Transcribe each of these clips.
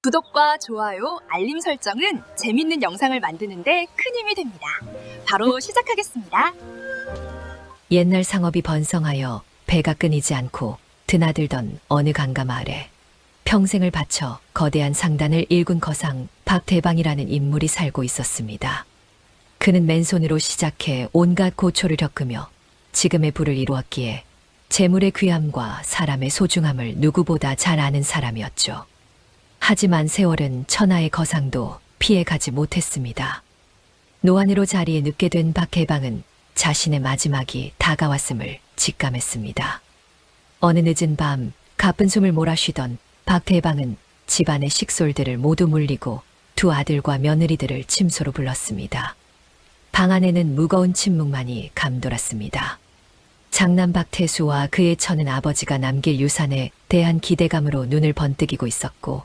구독과 좋아요, 알림 설정은 재밌는 영상을 만드는데 큰 힘이 됩니다. 바로 시작하겠습니다. 옛날 상업이 번성하여 배가 끊이지 않고 드나들던 어느 강가 마을에 평생을 바쳐 거대한 상단을 일군 거상 박대방이라는 인물이 살고 있었습니다. 그는 맨손으로 시작해 온갖 고초를 겪으며 지금의 부를 이루었기에 재물의 귀함과 사람의 소중함을 누구보다 잘 아는 사람이었죠. 하지만 세월은 천하의 거상도 피해가지 못했습니다. 노안으로 자리에 눕게 된 박대방은 자신의 마지막이 다가왔음을 직감했습니다. 어느 늦은 밤 가쁜 숨을 몰아쉬던 박대방은 집안의 식솔들을 모두 물리고 두 아들과 며느리들을 침소로 불렀습니다. 방 안에는 무거운 침묵만이 감돌았습니다. 장남 박태수와 그의 처는 아버지가 남길 유산에 대한 기대감으로 눈을 번뜩이고 있었고,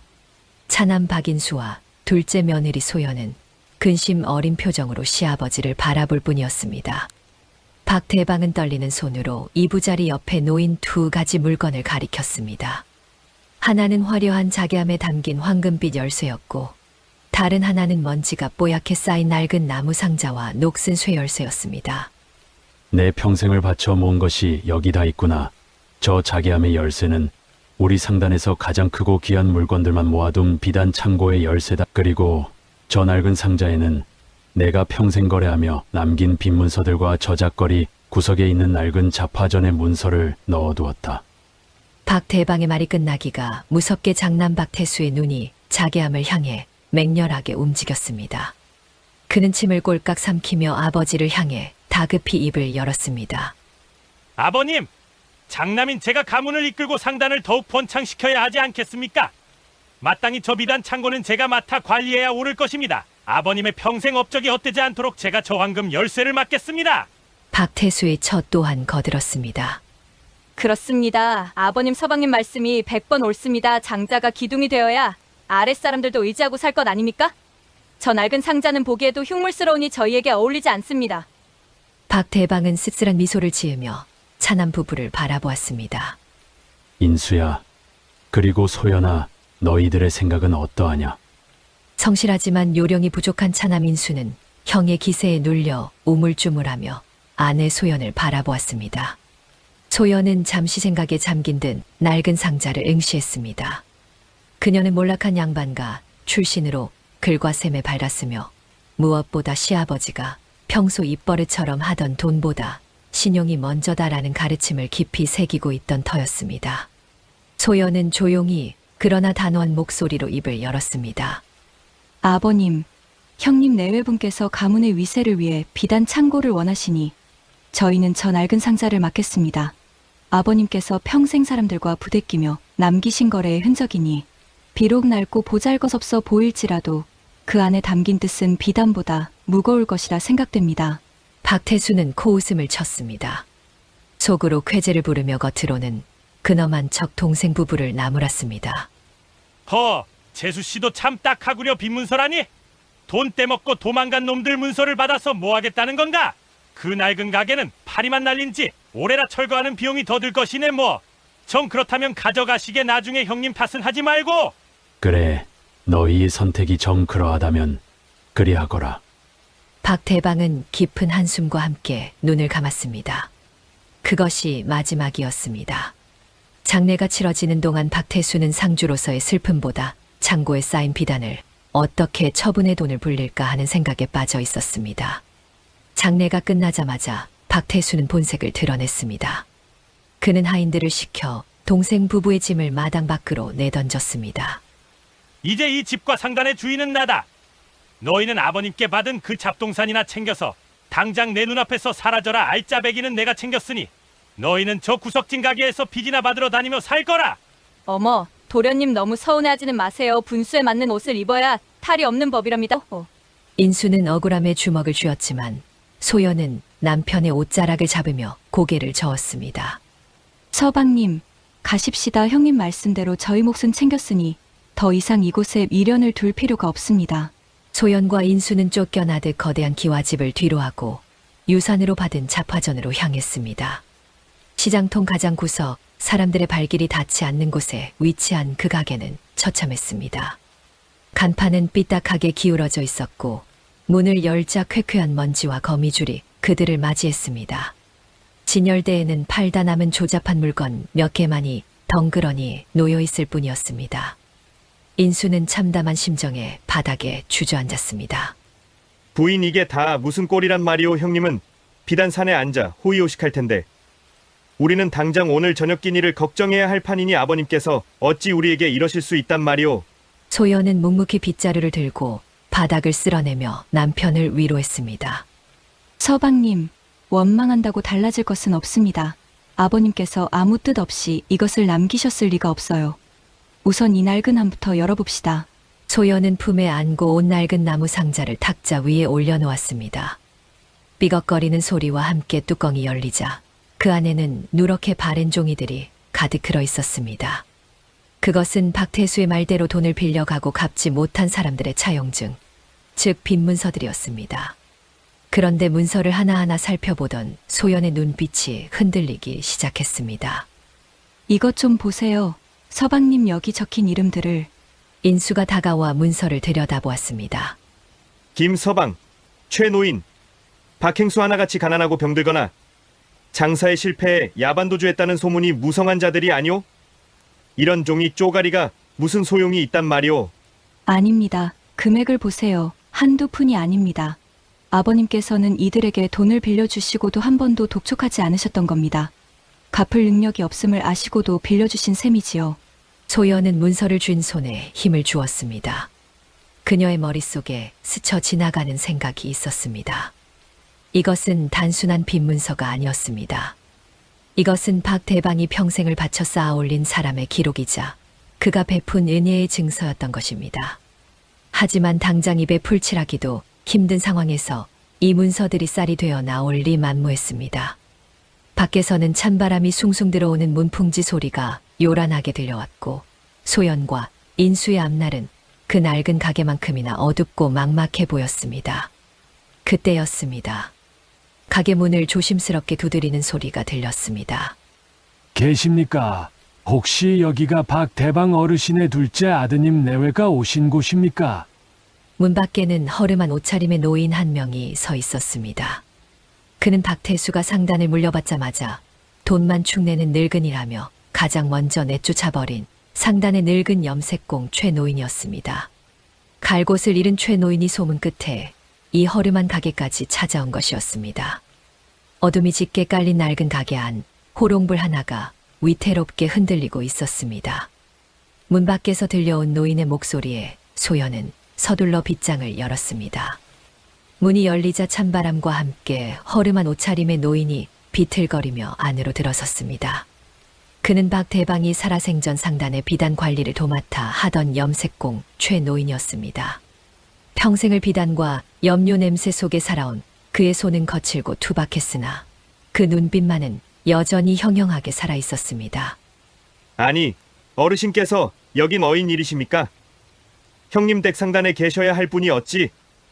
차남 박인수와 둘째 며느리 소연은 근심 어린 표정으로 시아버지를 바라볼 뿐이었습니다. 박대방은 떨리는 손으로 이부자리 옆에 놓인 두 가지 물건을 가리켰습니다. 하나는 화려한 자개함에 담긴 황금빛 열쇠였고, 다른 하나는 먼지가 뽀얗게 쌓인 낡은 나무 상자와 녹슨 쇠 열쇠였습니다. 내 평생을 바쳐 모은 것이 여기 다 있구나. 저 자개함의 열쇠는 우리 상단에서 가장 크고 귀한 물건들만 모아둔 비단 창고의 열쇠다. 그리고 저 낡은 상자에는 내가 평생 거래하며 남긴 빈문서들과 저작거리 구석에 있는 낡은 자파전의 문서를 넣어두었다. 박대방의 말이 끝나기가 무섭게 장남 박태수의 눈이 자개함을 향해 맹렬하게 움직였습니다. 그는 침을 꼴깍 삼키며 아버지를 향해 다급히 입을 열었습니다. 아버님, 장남인 제가 가문을 이끌고 상단을 더욱 번창시켜야 하지 않겠습니까? 마땅히 저 비단 창고는 제가 맡아 관리해야 옳을 것입니다. 아버님의 평생 업적이 헛되지 않도록 제가 저 황금 열쇠를 맡겠습니다. 박태수의 첫 또한 거들었습니다. 그렇습니다. 아버님 서방님 말씀이 100번 옳습니다. 장자가 기둥이 되어야 아랫사람들도 의지하고 살 것 아닙니까? 저 낡은 상자는 보기에도 흉물스러우니 저희에게 어울리지 않습니다. 박대방은 씁쓸한 미소를 지으며 차남 부부를 바라보았습니다. 인수야, 그리고 소연아, 너희들의 생각은 어떠하냐? 성실하지만 요령이 부족한 차남 인수는 형의 기세에 눌려 우물쭈물하며 아내 소연을 바라보았습니다. 소연은 잠시 생각에 잠긴 듯 낡은 상자를 응시했습니다. 그녀는 몰락한 양반가 출신으로 글과 셈에 밝았으며 무엇보다 시아버지가 평소 입버릇처럼 하던 돈보다 신용이 먼저다라는 가르침을 깊이 새기고 있던 터였습니다. 소연은 조용히 그러나 단호한 목소리로 입을 열었습니다. 아버님, 형님 내외분께서 가문의 위세를 위해 비단 창고를 원하시니 저희는 저 낡은 상자를 맡겠습니다. 아버님께서 평생 사람들과 부대끼며 남기신 거래의 흔적이니 비록 낡고 보잘것없어 보일지라도 그 안에 담긴 뜻은 비단보다 무거울 것이라 생각됩니다. 박태수는 코웃음을 쳤습니다. 속으로 쾌재를 부르며 겉으로는 근엄한 척 동생 부부를 나무랐습니다. 재수씨도 참 딱하구려. 빈문서라니? 돈 떼먹고 도망간 놈들 문서를 받아서 뭐 하겠다는 건가? 그 낡은 가게는 파리만 날린 지 오래라 철거하는 비용이 더 들 것이네 뭐. 정 그렇다면 가져가시게. 나중에 형님 탓은 하지 말고. 그래, 너희의 선택이 정 그러하다면 그리하거라. 박대방은 깊은 한숨과 함께 눈을 감았습니다. 그것이 마지막이었습니다. 장례가 치러지는 동안 박태수는 상주로서의 슬픔보다 창고에 쌓인 비단을 어떻게 처분의 돈을 불릴까 하는 생각에 빠져 있었습니다. 장례가 끝나자마자 박태수는 본색을 드러냈습니다. 그는 하인들을 시켜 동생 부부의 짐을 마당 밖으로 내던졌습니다. 이제 이 집과 상단의 주인은 나다. 너희는 아버님께 받은 그 잡동산이나 챙겨서 당장 내 눈앞에서 사라져라. 알짜배기는 내가 챙겼으니 너희는 저 구석진 가게에서 빚이나 받으러 다니며 살 거라. 어머, 도련님 너무 서운해하지는 마세요. 분수에 맞는 옷을 입어야 탈이 없는 법이랍니다. 인수는 억울함에 주먹을 쥐었지만 소연은 남편의 옷자락을 잡으며 고개를 저었습니다. 서방님, 가십시다. 형님 말씀대로 저희 몫은 챙겼으니 더 이상 이곳에 미련을 둘 필요가 없습니다. 소연과 인수는 쫓겨나듯 거대한 기와집을 뒤로하고 유산으로 받은 자파전으로 향했습니다. 시장통 가장 구석, 사람들의 발길이 닿지 않는 곳에 위치한 그 가게는 처참했습니다. 간판은 삐딱하게 기울어져 있었고 문을 열자 쾌쾌한 먼지와 거미줄이 그들을 맞이했습니다. 진열대에는 팔다 남은 조잡한 물건 몇 개만이 덩그러니 놓여 있을 뿐이었습니다. 인수는 참담한 심정에 바닥에 주저앉았습니다. 부인 이게 다 무슨 꼴이란 말이오. 형님은 비단 산에 앉아 호의호식할 텐데 우리는 당장 오늘 저녁 끼니를 걱정해야 할 판이니 아버님께서 어찌 우리에게 이러실 수 있단 말이오. 소연은 묵묵히 빗자루를 들고 바닥을 쓸어내며 남편을 위로했습니다. 서방님, 원망한다고 달라질 것은 없습니다. 아버님께서 아무 뜻 없이 이것을 남기셨을 리가 없어요. 우선 이 낡은 함부터 열어봅시다. 소연은 품에 안고 온 낡은 나무 상자를 탁자 위에 올려놓았습니다. 삐걱거리는 소리와 함께 뚜껑이 열리자 그 안에는 누렇게 바랜 종이들이 가득 들어 있었습니다. 그것은 박태수의 말대로 돈을 빌려가고 갚지 못한 사람들의 차용증, 즉 빈문서들이었습니다. 그런데 문서를 하나하나 살펴보던 소연의 눈빛이 흔들리기 시작했습니다. 이것 좀 보세요. 서방님 여기 적힌 이름들을. 인수가 다가와 문서를 들여다보았습니다. 김서방, 최노인, 박행수 하나같이 가난하고 병들거나 장사에 실패해 야반도주했다는 소문이 무성한 자들이 아니오? 이런 종이 쪼가리가 무슨 소용이 있단 말이오. 아닙니다. 금액을 보세요. 한두 푼이 아닙니다. 아버님께서는 이들에게 돈을 빌려주시고도 한 번도 독촉하지 않으셨던 겁니다. 갚을 능력이 없음을 아시고도 빌려주신 셈이지요. 소연은 문서를 쥔 손에 힘을 주었습니다. 그녀의 머릿속에 스쳐 지나가는 생각이 있었습니다. 이것은 단순한 빈문서가 아니었습니다. 이것은 박대방이 평생을 바쳐 쌓아 올린 사람의 기록이자 그가 베푼 은혜의 증서였던 것입니다. 하지만 당장 입에 풀칠하기도 힘든 상황에서 이 문서들이 쌀이 되어 나올 리 만무했습니다. 밖에서는 찬바람이 숭숭 들어오는 문풍지 소리가 요란하게 들려왔고 소연과 인수의 앞날은 그 낡은 가게만큼이나 어둡고 막막해 보였습니다. 그때였습니다. 가게 문을 조심스럽게 두드리는 소리가 들렸습니다. 계십니까? 혹시 여기가 박대방 어르신의 둘째 아드님 내외가 오신 곳입니까? 문 밖에는 허름한 옷차림의 노인 한 명이 서 있었습니다. 그는 박태수가 상단을 물려받자마자 돈만 축내는 늙은이라며 가장 먼저 내쫓아버린 상단의 늙은 염색공 최노인이었습니다. 갈 곳을 잃은 최노인이 소문 끝에 이 허름한 가게까지 찾아온 것이었습니다. 어둠이 짙게 깔린 낡은 가게 안 호롱불 하나가 위태롭게 흔들리고 있었습니다. 문 밖에서 들려온 노인의 목소리에 소연은 서둘러 빗장을 열었습니다. 문이 열리자 찬바람과 함께 허름한 옷차림의 노인이 비틀거리며 안으로 들어섰습니다. 그는 박대방이 살아생전 상단의 비단 관리를 도맡아 하던 염색공 최노인이었습니다. 평생을 비단과 염료 냄새 속에 살아온 그의 손은 거칠고 투박했으나 그 눈빛만은 여전히 형형하게 살아있었습니다. 아니, 어르신께서 여긴 어인 일이십니까? 형님 댁 상단에 계셔야 할 분이 어찌?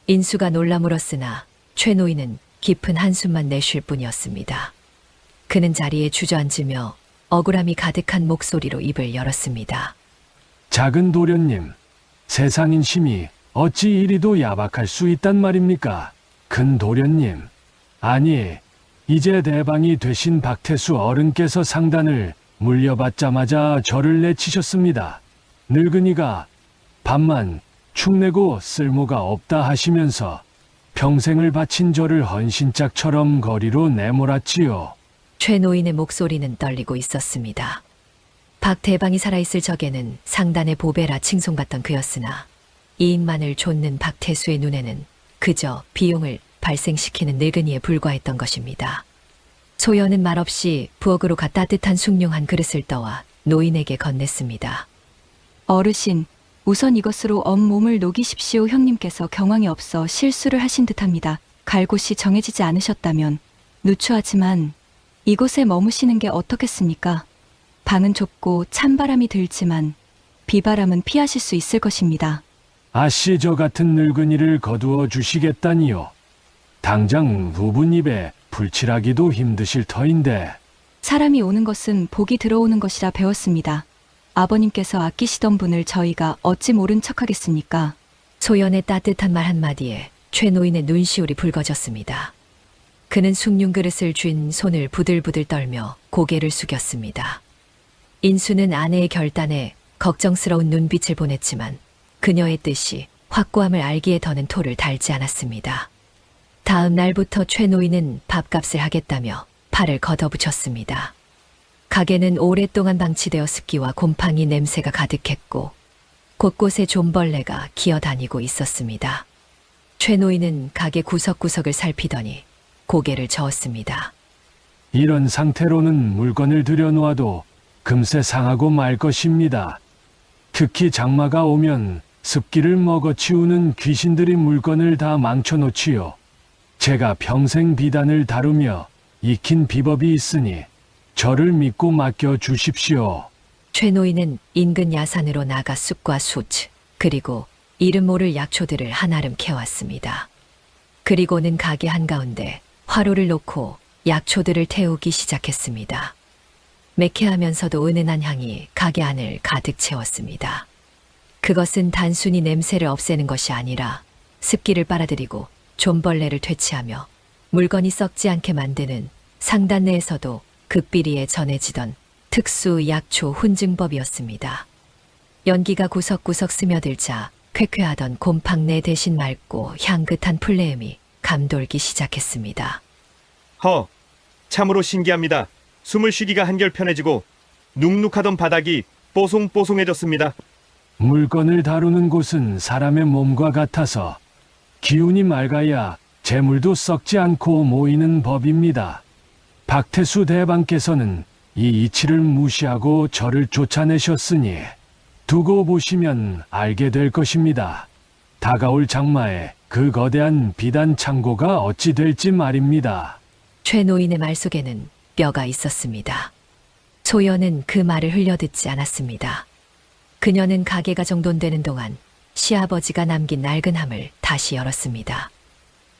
인수가 놀라 물었으나 최노인은 깊은 한숨만 내쉴 뿐이었습니다. 그는 자리에 주저앉으며 억울함이 가득한 목소리로 입을 열었습니다. 작은 도련님, 세상인 심이 어찌 이리도 야박할 수 있단 말입니까? 큰 도련님, 아니, 이제 대방이 되신 박태수 어른께서 상단을 물려받자마자 저를 내치셨습니다. 늙은이가 밥만 축내고 쓸모가 없다 하시면서 평생을 바친 저를 헌신짝처럼 거리로 내몰았지요. 최노인의 목소리는 떨리고 있었습니다. 박대방이 살아있을 적에는 상단의 보배라 칭송받던 그였으나 이익만을 좇는 박태수의 눈에는 그저 비용을 발생시키는 늙은이에 불과했던 것입니다. 소연은 말없이 부엌으로 가 따뜻한 숭늉한 그릇을 떠와 노인에게 건넸습니다. 어르신, 우선 이것으로 온몸을 녹이십시오. 형님께서 경황이 없어 실수를 하신 듯합니다. 갈 곳이 정해지지 않으셨다면 누추하지만 이곳에 머무시는 게 어떻겠습니까? 방은 좁고 찬바람이 들지만 비바람은 피하실 수 있을 것입니다. 아씨 저 같은 늙은이를 거두어 주시겠다니요. 당장 부분 입에 불칠하기도 힘드실 터인데. 사람이 오는 것은 복이 들어오는 것이라 배웠습니다. 아버님께서 아끼시던 분을 저희가 어찌 모른 척하겠습니까? 소연의 따뜻한 말 한마디에 최 노인의 눈시울이 붉어졌습니다. 그는 숭늉 그릇을 쥔 손을 부들부들 떨며 고개를 숙였습니다. 인수는 아내의 결단에 걱정스러운 눈빛을 보냈지만 그녀의 뜻이 확고함을 알기에 더는 토를 달지 않았습니다. 다음 날부터 최 노인은 밥값을 하겠다며 팔을 걷어붙였습니다. 가게는 오랫동안 방치되어 습기와 곰팡이 냄새가 가득했고 곳곳에 좀벌레가 기어다니고 있었습니다. 최 노인은 가게 구석구석을 살피더니 고개를 저었습니다. 이런 상태로는 물건을 들여놓아도 금세 상하고 말 것입니다. 특히 장마가 오면 습기를 먹어치우는 귀신들이 물건을 다 망쳐놓지요. 제가 평생 비단을 다루며 익힌 비법이 있으니 저를 믿고 맡겨주십시오. 최 노인은 인근 야산으로 나가 쑥과 수치 그리고 이름 모를 약초들을 한아름 캐왔습니다. 그리고는 가게 한가운데 화로를 놓고 약초들을 태우기 시작했습니다. 매캐하면서도 은은한 향이 가게 안을 가득 채웠습니다. 그것은 단순히 냄새를 없애는 것이 아니라 습기를 빨아들이고 좀벌레를 퇴치하며 물건이 썩지 않게 만드는 상단 내에서도 극비리에 전해지던 특수 약초 혼증법이었습니다. 연기가 구석구석 스며들자 쾌쾌하던 곰팡내 대신 맑고 향긋한 풀내음이 감돌기 시작했습니다. 참으로 신기합니다. 숨을 쉬기가 한결 편해지고 눅눅하던 바닥이 뽀송뽀송해졌습니다. 물건을 다루는 곳은 사람의 몸과 같아서 기운이 맑아야 재물도 썩지 않고 모이는 법입니다. 박태수 대방께서는 이 이치를 무시하고 저를 쫓아내셨으니 두고 보시면 알게 될 것입니다. 다가올 장마에 그 거대한 비단 창고가 어찌 될지 말입니다. 최 노인의 말 속에는 뼈가 있었습니다. 소연은 그 말을 흘려듣지 않았습니다. 그녀는 가게가 정돈되는 동안 시아버지가 남긴 낡은 함을 다시 열었습니다.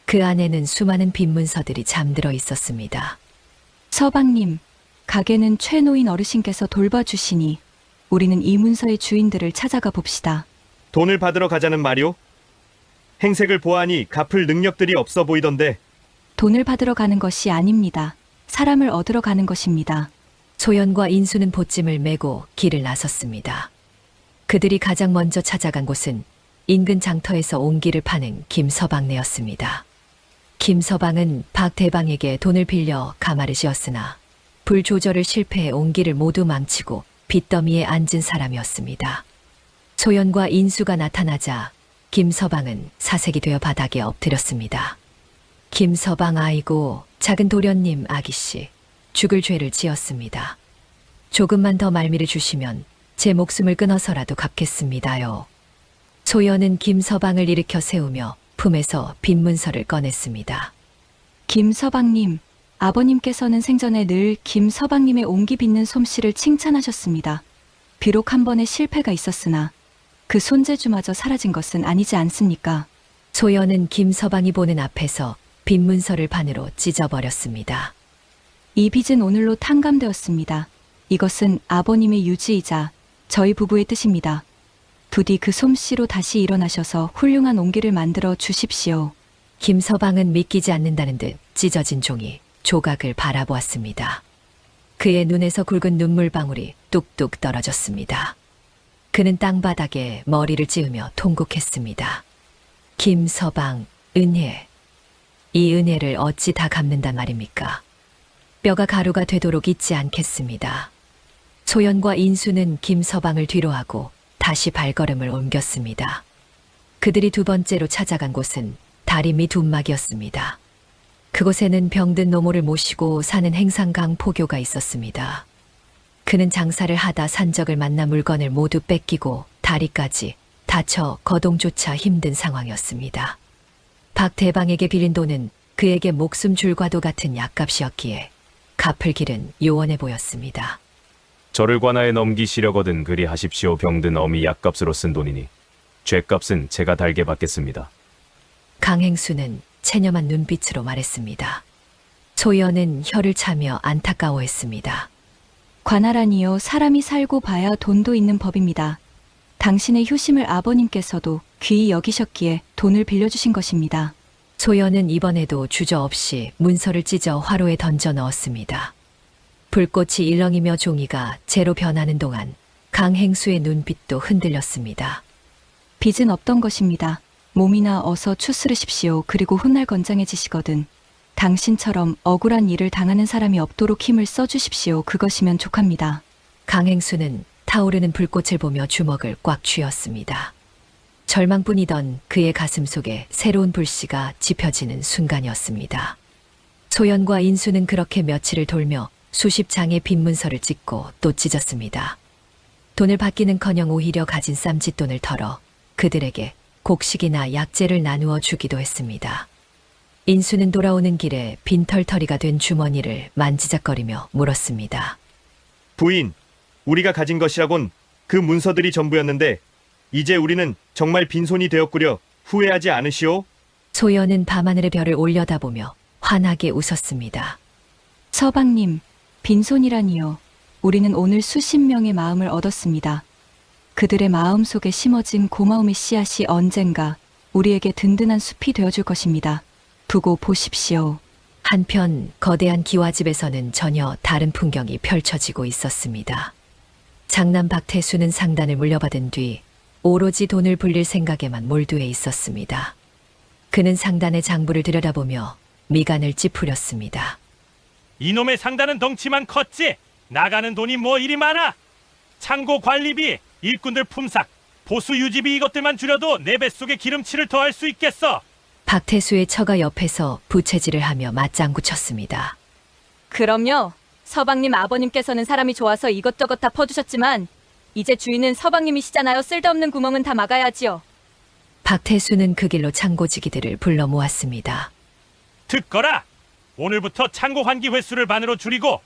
그 안에는 수많은 빈 문서들이 잠들어 있었습니다. 서방님, 가게는 최 노인 어르신께서 돌봐주시니 우리는 이 문서의 주인들을 찾아가 봅시다. 돈을 받으러 가자는 말이오? 행색을 보아하니 갚을 능력들이 없어 보이던데. 돈을 받으러 가는 것이 아닙니다. 사람을 얻으러 가는 것입니다. 소연과 인수는 보찜을 메고 길을 나섰습니다. 그들이 가장 먼저 찾아간 곳은 인근 장터에서 옹기를 파는 김서방네였습니다. 김서방은 박대방에게 돈을 빌려 가마를 씌웠으나 불 조절을 실패해 옹기를 모두 망치고 빚더미에 앉은 사람이었습니다. 소연과 인수가 나타나자 김서방은 사색이 되어 바닥에 엎드렸습니다. 김서방 아이고, 작은 도련님 아기씨, 죽을 죄를 지었습니다. 조금만 더 말미를 주시면 제 목숨을 끊어서라도 갚겠습니다요. 소연은 김서방을 일으켜 세우며 품에서 빈 문서를 꺼냈습니다. 김서방님, 아버님께서는 생전에 늘 김서방님의 옹기 빚는 솜씨를 칭찬하셨습니다. 비록 한 번의 실패가 있었으나 그 손재주마저 사라진 것은 아니지 않습니까? 소연은 김서방이 보는 앞에서 빈 문서를 반으로 찢어버렸습니다. 이 빚은 오늘로 탕감되었습니다. 이것은 아버님의 유지이자 저희 부부의 뜻입니다. 부디 그 솜씨로 다시 일어나셔서 훌륭한 옹기를 만들어 주십시오. 김서방은 믿기지 않는다는 듯 찢어진 종이 조각을 바라보았습니다. 그의 눈에서 굵은 눈물방울이 뚝뚝 떨어졌습니다. 그는 땅바닥에 머리를 찌으며 통곡했습니다. 김서방, 은혜. 이 은혜를 어찌 다 갚는단 말입니까? 뼈가 가루가 되도록 잊지 않겠습니다. 소연과 인수는 김서방을 뒤로하고 다시 발걸음을 옮겼습니다. 그들이 두 번째로 찾아간 곳은 다리 밑 움막이었습니다. 그곳에는 병든 노모를 모시고 사는 행상강 포교가 있었습니다. 그는 장사를 하다 산적을 만나 물건을 모두 뺏기고 다리까지 다쳐 거동조차 힘든 상황이었습니다. 박 대방에게 빌린 돈은 그에게 목숨 줄과도 같은 약값이었기에 갚을 길은 요원해 보였습니다. 저를 관하에 넘기시려거든 그리 하십시오. 병든 어미 약값으로 쓴 돈이니 죗값은 제가 달게 받겠습니다. 강행수는 체념한 눈빛으로 말했습니다. 소연은 혀를 차며 안타까워했습니다. 관하라니요, 사람이 살고 봐야 돈도 있는 법입니다. 당신의 효심을 아버님께서도 귀히 여기셨기에 돈을 빌려주신 것입니다. 소연은 이번에도 주저없이 문서를 찢어 화로에 던져 넣었습니다. 불꽃이 일렁이며 종이가 재로 변하는 동안 강행수의 눈빛도 흔들렸습니다. 빚은 없던 것입니다. 몸이나 어서 추스르십시오. 그리고 훗날 건장해지시거든 당신처럼 억울한 일을 당하는 사람이 없도록 힘을 써주십시오. 그것이면 족합니다. 강행수는 타오르는 불꽃을 보며 주먹을 꽉 쥐었습니다. 절망뿐이던 그의 가슴 속에 새로운 불씨가 지펴지는 순간이었습니다. 소연과 인수는 그렇게 며칠을 돌며 수십 장의 빈 문서를 찍고 또 찢었습니다. 돈을 받기는커녕 오히려 가진 쌈짓돈을 털어 그들에게 곡식이나 약재를 나누어 주기도 했습니다. 인수는 돌아오는 길에 빈털터리가 된 주머니를 만지작거리며 물었습니다. 부인, 우리가 가진 것이라곤 그 문서들이 전부였는데 이제 우리는 정말 빈손이 되었구려 후회하지 않으시오? 소연은 밤하늘의 별을 올려다보며 환하게 웃었습니다. 서방님, 빈손이라니요. 우리는 오늘 수십 명의 마음을 얻었습니다. 그들의 마음 속에 심어진 고마움의 씨앗이 언젠가 우리에게 든든한 숲이 되어줄 것입니다. 두고 보십시오. 한편 거대한 기와집에서는 전혀 다른 풍경이 펼쳐지고 있었습니다. 장남 박태수는 상단을 물려받은 뒤 오로지 돈을 불릴 생각에만 몰두해 있었습니다. 그는 상단의 장부를 들여다보며 미간을 찌푸렸습니다. 이놈의 상단은 덩치만 컸지 나가는 돈이 뭐 이리 많아. 창고 관리비, 일꾼들 품삯, 보수 유지비 이것들만 줄여도 내 뱃속에 기름칠을 더할 수 있겠어. 박태수의 처가 옆에서 부채질을 하며 맞장구 쳤습니다. 그럼요. 서방님 아버님께서는 사람이 좋아서 이것저것 다 퍼주셨지만 이제 주인은 서방님이시잖아요. 쓸데없는 구멍은 다 막아야지요. 박태수는 그 길로 창고지기들을 불러 모았습니다. 듣거라. 오늘부터 창고 환기 횟수를 반으로 줄이고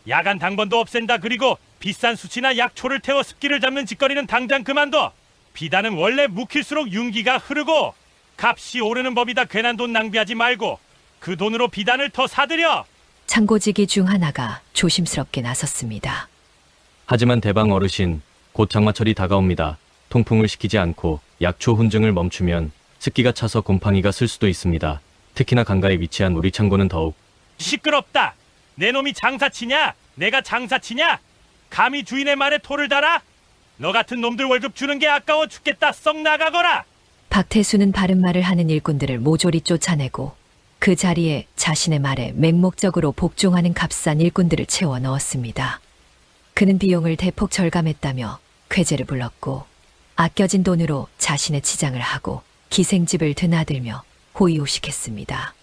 야간 당번도 없앤다. 그리고 비싼 수치나 약초를 태워 습기를 잡는 짓거리는 당장 그만둬. 비단은 원래 묵힐수록 윤기가 흐르고 값이 오르는 법이다. 괜한 돈 낭비하지 말고 그 돈으로 비단을 더 사들여. 창고지기 중 하나가 조심스럽게 나섰습니다. 하지만 대방 어르신, 곧 장마철이 다가옵니다. 통풍을 시키지 않고 약초 훈증을 멈추면 습기가 차서 곰팡이가 쓸 수도 있습니다. 특히나 강가에 위치한 우리 창고는 더욱. 시끄럽다. 내 놈이 장사치냐? 내가 장사치냐? 감히 주인의 말에 토를 달아? 너 같은 놈들 월급 주는 게 아까워 죽겠다. 썩 나가거라. 박태수는 바른 말을 하는 일꾼들을 모조리 쫓아내고 그 자리에 자신의 말에 맹목적으로 복종하는 값싼 일꾼들을 채워 넣었습니다. 그는 비용을 대폭 절감했다며 쾌재를 불렀고 아껴진 돈으로 자신의 치장을 하고 기생집을 드나들며 호의호식했습니다.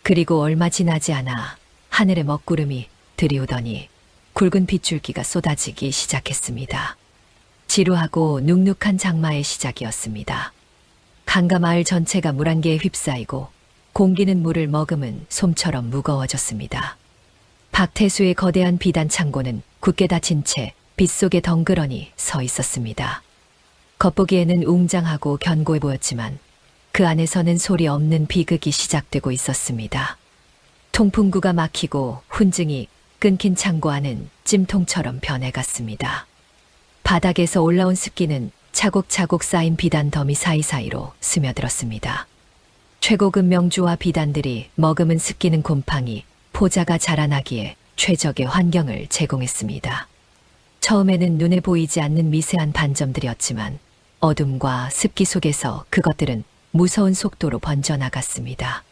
그리고 얼마 지나지 않아 하늘의 먹구름이 들이우더니 굵은 빗줄기가 쏟아지기 시작했습니다. 지루하고 눅눅한 장마의 시작이었습니다. 강가 마을 전체가 물안개에 휩싸이고 공기는 물을 머금은 솜처럼 무거워졌습니다. 박태수의 거대한 비단 창고는 굳게 닫힌 채 빗속에 덩그러니 서 있었습니다. 겉보기에는 웅장하고 견고해 보였지만 그 안에서는 소리 없는 비극이 시작되고 있었습니다. 통풍구가 막히고 훈증이 끊긴 창고 안은 찜통처럼 변해갔습니다. 바닥에서 올라온 습기는 차곡차곡 쌓인 비단 더미 사이사이로 스며들었습니다. 최고급 명주와 비단들이 머금은 습기는 곰팡이, 포자가 자라나기에 최적의 환경을 제공했습니다. 처음에는 눈에 보이지 않는 미세한 반점들이었지만 어둠과 습기 속에서 그것들은 무서운 속도로 번져나갔습니다.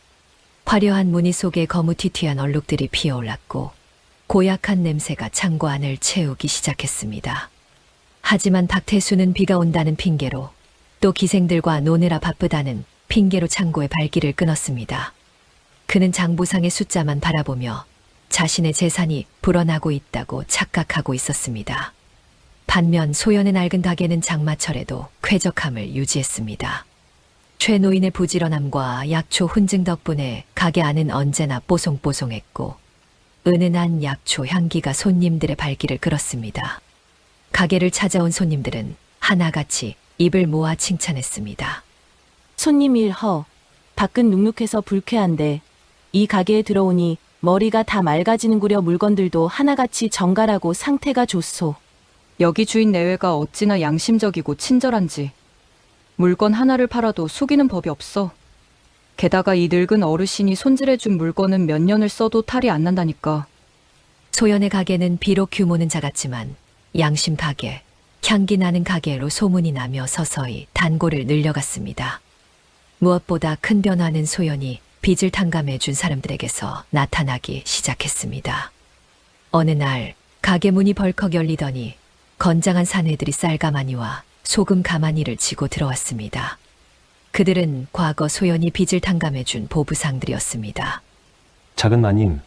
화려한 무늬 속에 거무튀튀한 얼룩들이 피어올랐고 고약한 냄새가 창고 안을 채우기 시작했습니다. 하지만 박태수는 비가 온다는 핑계로 또 기생들과 노느라 바쁘다는 핑계로 창고의 발길을 끊었습니다. 그는 장부상의 숫자만 바라보며 자신의 재산이 불어나고 있다고 착각하고 있었습니다. 반면 소연의 낡은 가게는 장마철에도 쾌적함을 유지했습니다. 최 노인의 부지런함과 약초 훈증 덕분에 가게 안은 언제나 뽀송뽀송했고 은은한 약초 향기가 손님들의 발길을 끌었습니다. 가게를 찾아온 손님들은 하나같이 입을 모아 칭찬했습니다. 손님 일허, 밖은 눅눅해서 불쾌한데 이 가게에 들어오니 머리가 다 맑아지는구려. 물건들도 하나같이 정갈하고 상태가 좋소. 여기 주인 내외가 어찌나 양심적이고 친절한지. 물건 하나를 팔아도 속이는 법이 없어. 게다가 이 늙은 어르신이 손질해준 물건은 몇 년을 써도 탈이 안 난다니까. 소연의 가게는 비록 규모는 작았지만 양심 가게, 향기 나는 가게로 소문이 나며 서서히 단골을 늘려갔습니다. 무엇보다 큰 변화는 소연이 빚을 탕감해준 사람들에게서 나타나기 시작했습니다. 어느 날 가게 문이 벌컥 열리더니 건장한 사내들이 쌀가마니와 소금 가마니를 지고 들어왔습니다. 그들은 과거 소연이 빚을 탕감해준 보부상들이었습니다. 작은 마님,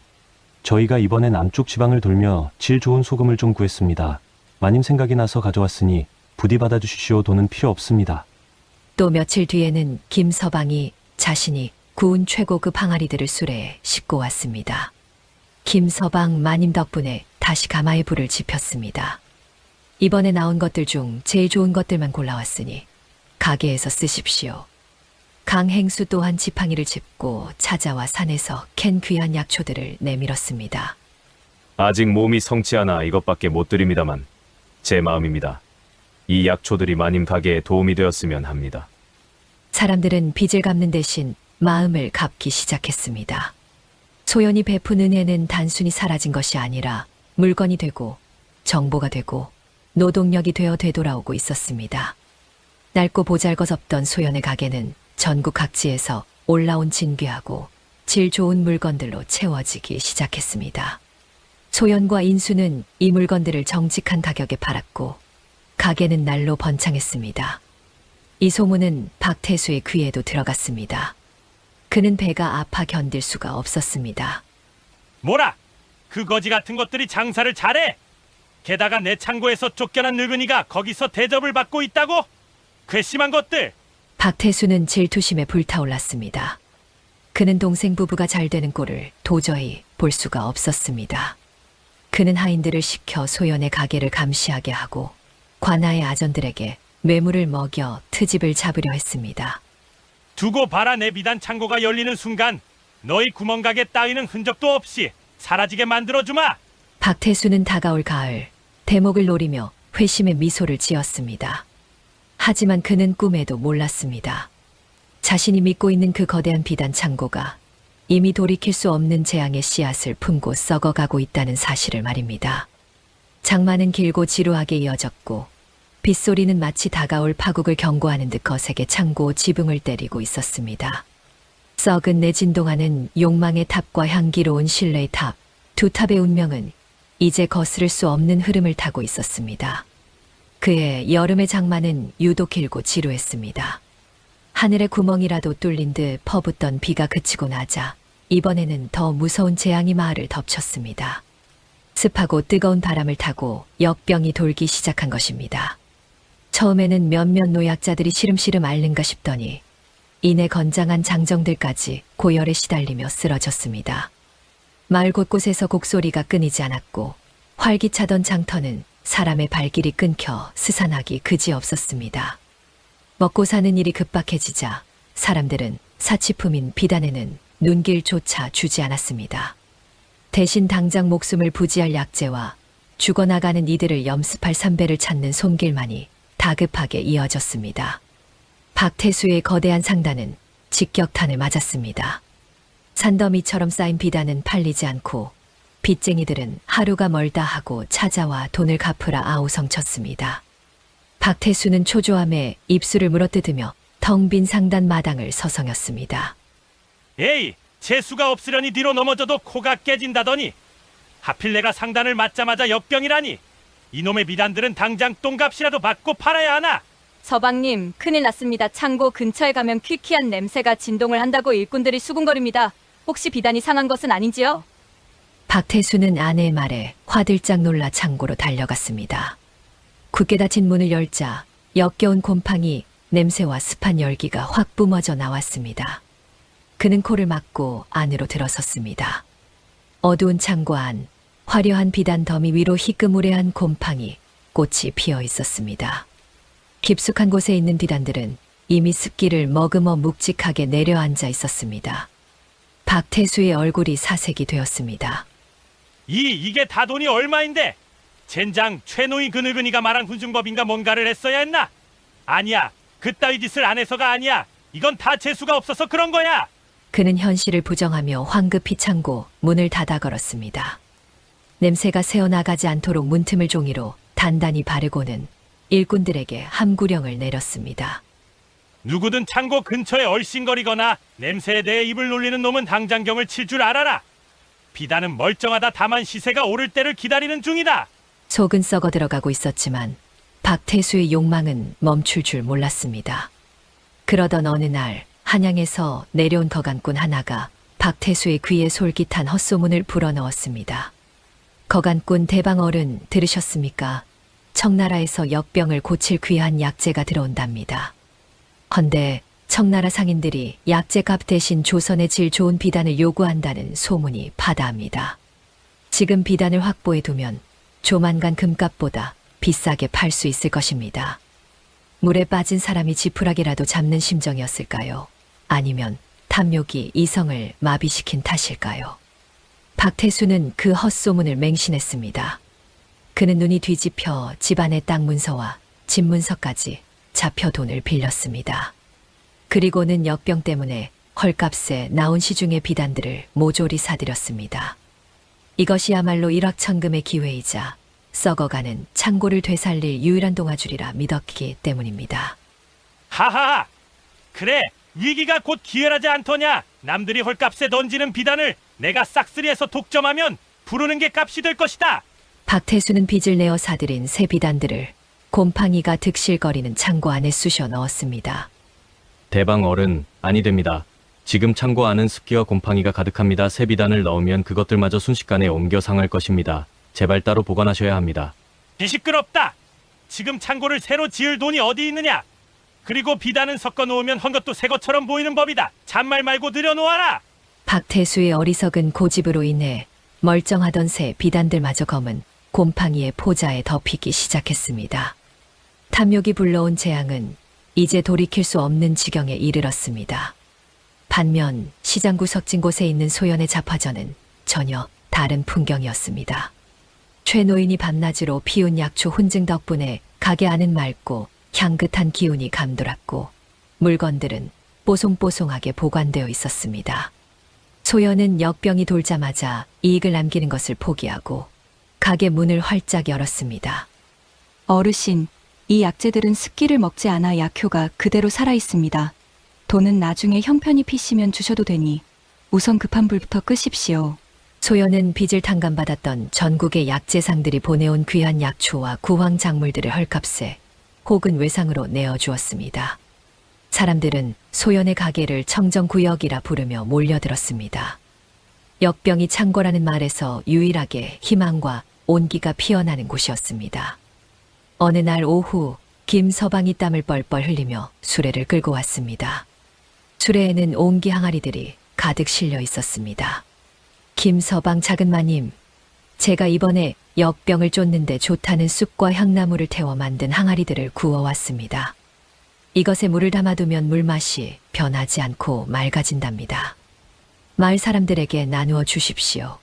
저희가 이번에 남쪽 지방을 돌며 질 좋은 소금을 좀 구했습니다. 마님 생각이 나서 가져왔으니 부디 받아주십시오. 돈은 필요 없습니다. 또 며칠 뒤에는 김서방이 자신이 구운 최고급 항아리들을 수레에 싣고 왔습니다. 김서방 마님 덕분에 다시 가마에 불을 지폈습니다. 이번에 나온 것들 중 제일 좋은 것들만 골라왔으니 가게에서 쓰십시오. 강행수 또한 지팡이를 짚고 찾아와 산에서 캔 귀한 약초들을 내밀었습니다. 아직 몸이 성치 않아 이것밖에 못 드립니다만 제 마음입니다. 이 약초들이 마님 가게에 도움이 되었으면 합니다. 사람들은 빚을 갚는 대신 마음을 갚기 시작했습니다. 소연이 베푼 은혜는 단순히 사라진 것이 아니라 물건이 되고 정보가 되고 노동력이 되어 되돌아오고 있었습니다. 낡고 보잘것없던 소연의 가게는 전국 각지에서 올라온 진귀하고 질 좋은 물건들로 채워지기 시작했습니다. 소연과 인수는 이 물건들을 정직한 가격에 팔았고 가게는 날로 번창했습니다. 이 소문은 박태수의 귀에도 들어갔습니다. 그는 배가 아파 견딜 수가 없었습니다. 뭐라? 그 거지 같은 것들이 장사를 잘해? 게다가 내 창고에서 쫓겨난 늙은이가 거기서 대접을 받고 있다고? 괘씸한 것들! 박태수는 질투심에 불타올랐습니다. 그는 동생 부부가 잘 되는 꼴을 도저히 볼 수가 없었습니다. 그는 하인들을 시켜 소연의 가게를 감시하게 하고 관아의 아전들에게 뇌물을 먹여 트집을 잡으려 했습니다. 두고 봐라. 내 비단 창고가 열리는 순간 너희 구멍가게 따위는 흔적도 없이 사라지게 만들어주마. 박태수는 다가올 가을 대목을 노리며 회심의 미소를 지었습니다. 하지만 그는 꿈에도 몰랐습니다. 자신이 믿고 있는 그 거대한 비단 창고가 이미 돌이킬 수 없는 재앙의 씨앗을 품고 썩어가고 있다는 사실을 말입니다. 장마는 길고 지루하게 이어졌고 빗소리는 마치 다가올 파국을 경고하는 듯 거세게 창고 지붕을 때리고 있었습니다. 썩은 내 진동하는 욕망의 탑과 향기로운 신뢰의 탑, 두 탑의 운명은 이제 거스를 수 없는 흐름을 타고 있었습니다. 그의 여름의 장마는 유독 길고 지루했습니다. 하늘의 구멍이라도 뚫린 듯 퍼붓던 비가 그치고 나자 이번에는 더 무서운 재앙이 마을을 덮쳤습니다. 습하고 뜨거운 바람을 타고 역병이 돌기 시작한 것입니다. 처음에는 몇몇 노약자들이 시름시름 앓는가 싶더니 이내 건장한 장정들까지 고열에 시달리며 쓰러졌습니다. 마을 곳곳에서 곡소리가 끊이지 않았고 활기차던 장터는 사람의 발길이 끊겨 스산하기 그지없었습니다. 먹고 사는 일이 급박해지자 사람들은 사치품인 비단에는 눈길조차 주지 않았습니다. 대신 당장 목숨을 부지할 약재와 죽어나가는 이들을 염습할 선배를 찾는 손길만이 다급하게 이어졌습니다. 박태수의 거대한 상단은 직격탄을 맞았습니다. 산더미처럼 쌓인 비단은 팔리지 않고 빚쟁이들은 하루가 멀다 하고 찾아와 돈을 갚으라 아우성쳤습니다. 박태수는 초조함에 입술을 물어뜯으며 텅 빈 상단 마당을 서성였습니다. 에이, 재수가 없으려니 뒤로 넘어져도 코가 깨진다더니 하필 내가 상단을 맞자마자 역병이라니. 이놈의 비단들은 당장 똥값이라도 받고 팔아야 하나? 서방님, 큰일 났습니다. 창고 근처에 가면 퀴퀴한 냄새가 진동을 한다고 일꾼들이 수군거립니다. 혹시 비단이 상한 것은 아닌지요? 박태수는 아내의 말에 화들짝 놀라 창고로 달려갔습니다. 굳게 닫힌 문을 열자 역겨운 곰팡이 냄새와 습한 열기가 확 뿜어져 나왔습니다. 그는 코를 막고 안으로 들어섰습니다. 어두운 창고 안 화려한 비단 더미 위로 희끄무레한 곰팡이 꽃이 피어 있었습니다. 깊숙한 곳에 있는 비단들은 이미 습기를 머금어 묵직하게 내려앉아 있었습니다. 박태수의 얼굴이 사색이 되었습니다. 이게 다 돈이 얼마인데? 젠장 최노인 그 늙은이가 말한 훈증법인가 뭔가를 했어야 했나? 아니야. 그따위 짓을 안 해서가 아니야. 이건 다 재수가 없어서 그런 거야. 그는 현실을 부정하며 황급히 창고 문을 닫아 걸었습니다. 냄새가 새어나가지 않도록 문틈을 종이로 단단히 바르고는 일꾼들에게 함구령을 내렸습니다. 누구든 창고 근처에 얼씬거리거나 냄새에 대해 입을 놀리는 놈은 당장경을 칠 줄 알아라. 비단은 멀쩡하다. 다만 시세가 오를 때를 기다리는 중이다. 속은 썩어 들어가고 있었지만 박태수의 욕망은 멈출 줄 몰랐습니다. 그러던 어느 날 한양에서 내려온 거간꾼 하나가 박태수의 귀에 솔깃한 헛소문을 불어넣었습니다. 거간꾼 대방어른 들으셨습니까? 청나라에서 역병을 고칠 귀한 약재가 들어온답니다. 헌데 청나라 상인들이 약재값 대신 조선의 질 좋은 비단을 요구한다는 소문이 파다합니다. 지금 비단을 확보해 두면 조만간 금값보다 비싸게 팔 수 있을 것입니다. 물에 빠진 사람이 지푸라기라도 잡는 심정이었을까요? 아니면 탐욕이 이성을 마비시킨 탓일까요? 박태수는 그 헛소문을 맹신했습니다. 그는 눈이 뒤집혀 집안의 땅 문서와 집 문서까지 잡혀 돈을 빌렸습니다. 그리고는 역병 때문에 헐값에 나온 시중의 비단들을 모조리 사들였습니다. 이것이야말로 일확천금의 기회이자 썩어가는 창고를 되살릴 유일한 동아줄이라 믿었기 때문입니다. 하하하. 그래. 위기가 곧 기회라지 않더냐. 남들이 헐값에 던지는 비단을 내가 싹쓸이해서 독점하면 부르는 게 값이 될 것이다. 박태수는 빚을 내어 사들인 새 비단들을 곰팡이가 득실거리는 창고 안에 쑤셔 넣었습니다. 대방 어른, 아니 됩니다. 지금 창고 안은 습기와 곰팡이가 가득합니다. 새 비단을 넣으면 그것들마저 순식간에 옮겨 상할 것입니다. 제발 따로 보관하셔야 합니다. 시끄럽다. 지금 창고를 새로 지을 돈이 어디 있느냐. 그리고 비단은 섞어 놓으면 헌 것도 새 것처럼 보이는 법이다. 잔말 말고 들여놓아라. 박태수의 어리석은 고집으로 인해 멀쩡하던 새 비단들마저 검은 곰팡이의 포자에 덮이기 시작했습니다. 탐욕이 불러온 재앙은 이제 돌이킬 수 없는 지경에 이르렀습니다. 반면 시장 구석진 곳에 있는 소연의 잡화전은 전혀 다른 풍경이었습니다. 최 노인이 밤낮으로 피운 약초 훈증 덕분에 가게 안은 맑고 향긋한 기운이 감돌았고 물건들은 뽀송뽀송하게 보관되어 있었습니다. 소연은 역병이 돌자마자 이익을 남기는 것을 포기하고 가게 문을 활짝 열었습니다. 어르신, 이 약재들은 습기를 먹지 않아 약효가 그대로 살아있습니다. 돈은 나중에 형편이 피시면 주셔도 되니 우선 급한 불부터 끄십시오. 소연은 빚을 탕감받았던 전국의 약재상들이 보내온 귀한 약초와 구황 작물들을 헐값에 혹은 외상으로 내어주었습니다. 사람들은 소연의 가게를 청정구역이라 부르며 몰려들었습니다. 역병이 창고라는 말에서 유일하게 희망과 온기가 피어나는 곳이었습니다. 어느 날 오후 김서방이 땀을 뻘뻘 흘리며 수레를 끌고 왔습니다. 수레에는 옹기 항아리들이 가득 실려 있었습니다. 김서방 작은 마님, 제가 이번에 역병을 쫓는데 좋다는 쑥과 향나무를 태워 만든 항아리들을 구워왔습니다. 이것에 물을 담아두면 물맛이 변하지 않고 맑아진답니다. 마을 사람들에게 나누어 주십시오.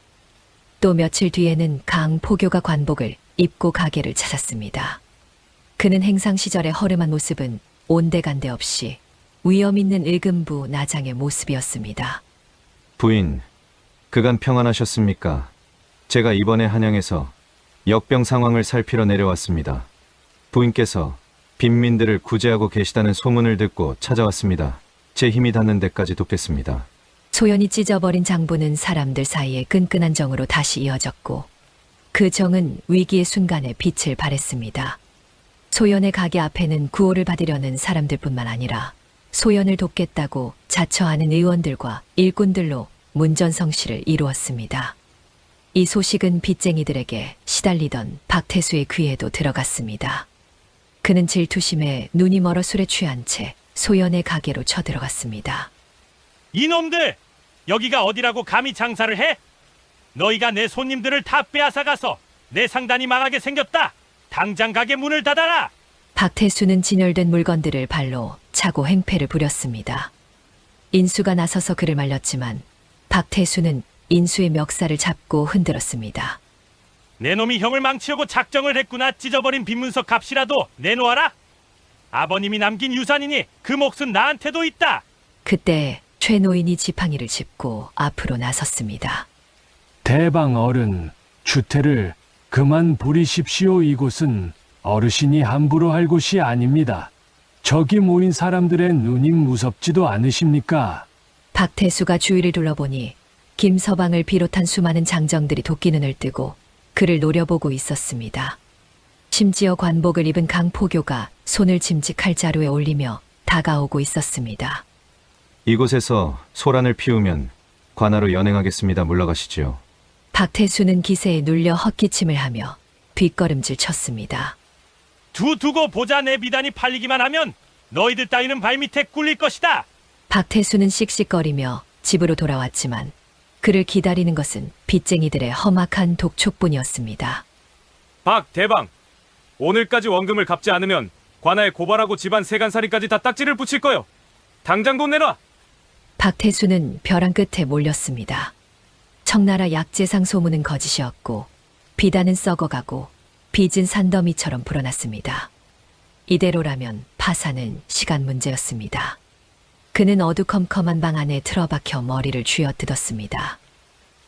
또 며칠 뒤에는 강 포교가 관복을 입고 가게를 찾았습니다. 그는 행상 시절의 허름한 모습은 온데간데 없이 위험 있는 일금부 나장의 모습이었습니다. 부인, 그간 평안하셨습니까? 제가 이번에 한양에서 역병 상황을 살피러 내려왔습니다. 부인께서 빈민들을 구제하고 계시다는 소문을 듣고 찾아왔습니다. 제 힘이 닿는 데까지 돕겠습니다. 소연이 찢어버린 장부는 사람들 사이에 끈끈한 정으로 다시 이어졌고 그 정은 위기의 순간에 빛을 발했습니다. 소연의 가게 앞에는 구호를 받으려는 사람들뿐만 아니라 소연을 돕겠다고 자처하는 의원들과 일꾼들로 문전성시를 이루었습니다. 이 소식은 빚쟁이들에게 시달리던 박태수의 귀에도 들어갔습니다. 그는 질투심에 눈이 멀어 술에 취한 채 소연의 가게로 쳐들어갔습니다. 이놈들! 여기가 어디라고 감히 장사를 해? 너희가 내 손님들을 다 빼앗아가서 내 상단이 망하게 생겼다. 당장 가게 문을 닫아라. 박태수는 진열된 물건들을 발로 차고 행패를 부렸습니다. 인수가 나서서 그를 말렸지만 박태수는 인수의 멱살을 잡고 흔들었습니다. 내 놈이 형을 망치려고 작정을 했구나. 찢어버린 빈문서 값이라도 내놓아라. 아버님이 남긴 유산이니 그 몫은 나한테도 있다. 그때 최 노인이 지팡이를 짚고 앞으로 나섰습니다. 대방 어른, 주태를 그만 부리십시오. 이곳은 어르신이 함부로 할 곳이 아닙니다. 저기 모인 사람들의 눈이 무섭지도 않으십니까? 박태수가 주위를 둘러보니 김서방을 비롯한 수많은 장정들이 도끼눈을 뜨고 그를 노려보고 있었습니다. 심지어 관복을 입은 강포교가 손을 짐짓 칼자루에 올리며 다가오고 있었습니다. 이곳에서 소란을 피우면 관하로 연행하겠습니다. 물러가시지요. 박태수는 기세에 눌려 헛기침을 하며 뒷걸음질 쳤습니다. 두고 보자. 내 비단이 팔리기만 하면 너희들 따위는 발밑에 꿀릴 것이다. 박태수는 씩씩거리며 집으로 돌아왔지만 그를 기다리는 것은 빚쟁이들의 험악한 독촉뿐이었습니다. 박 대방, 오늘까지 원금을 갚지 않으면 관아에 고발하고 집안 세간살이까지 다 딱지를 붙일 거요. 당장 돈 내놔. 박태수는 벼랑 끝에 몰렸습니다. 청나라 약재상 소문은 거짓이었고 비단은 썩어가고 빚은 산더미처럼 불어났습니다. 이대로라면 파산은 시간 문제였습니다. 그는 어두컴컴한 방 안에 틀어박혀 머리를 쥐어뜯었습니다.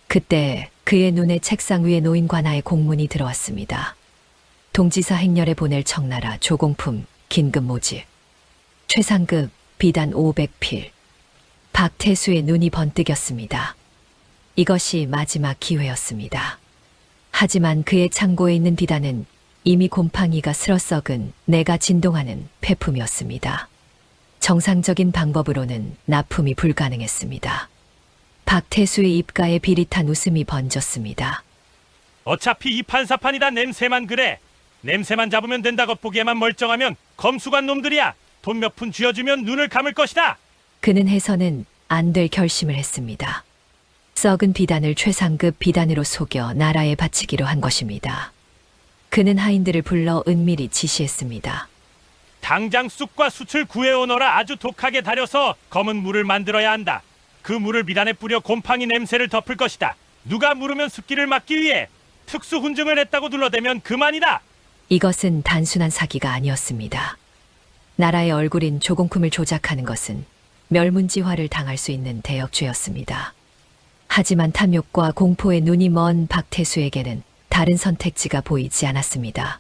그때 그의 눈에 책상 위에 놓인 관아의 공문이 들어왔습니다. 동지사 행렬에 보낼 청나라 조공품 긴급 모집. 최상급 비단 500필. 박태수의 눈이 번뜩였습니다. 이것이 마지막 기회였습니다. 하지만 그의 창고에 있는 비단은 이미 곰팡이가 쓸어 썩은 내가 진동하는 폐품이었습니다. 정상적인 방법으로는 납품이 불가능했습니다. 박태수의 입가에 비릿한 웃음이 번졌습니다. 어차피 이판사판이다. 냄새만 그래. 냄새만 잡으면 된다. 겉보기에만 멀쩡하면 검수관 놈들이야. 돈 몇 푼 쥐어주면 눈을 감을 것이다. 그는 해서는 안 될 결심을 했습니다. 썩은 비단을 최상급 비단으로 속여 나라에 바치기로 한 것입니다. 그는 하인들을 불러 은밀히 지시했습니다. 당장 쑥과 숯을 구해오너라. 아주 독하게 달여서 검은 물을 만들어야 한다. 그 물을 비단에 뿌려 곰팡이 냄새를 덮을 것이다. 누가 물으면 습기를 막기 위해 특수 훈증을 했다고 둘러대면 그만이다. 이것은 단순한 사기가 아니었습니다. 나라의 얼굴인 조공품을 조작하는 것은 멸문지화를 당할 수 있는 대역죄였습니다. 하지만 탐욕과 공포에 눈이 먼 박태수에게는 다른 선택지가 보이지 않았습니다.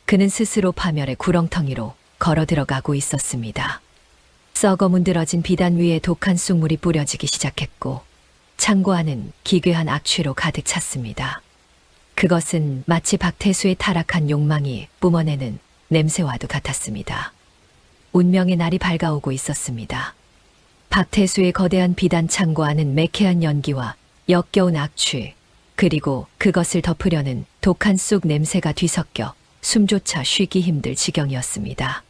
그는 스스로 파멸의 구렁텅이로 걸어 들어가고 있었습니다. 썩어 문드러진 비단 위에 독한 쑥물이 뿌려지기 시작했고 창고 안은 기괴한 악취로 가득 찼습니다. 그것은 마치 박태수의 타락한 욕망이 뿜어내는 냄새와도 같았습니다. 운명의 날이 밝아오고 있었습니다. 박태수의 거대한 비단 창고 안은 매캐한 연기와 역겨운 악취, 그리고 그것을 덮으려는 독한 쑥 냄새가 뒤섞여 숨조차 쉬기 힘들 지경이었습니다.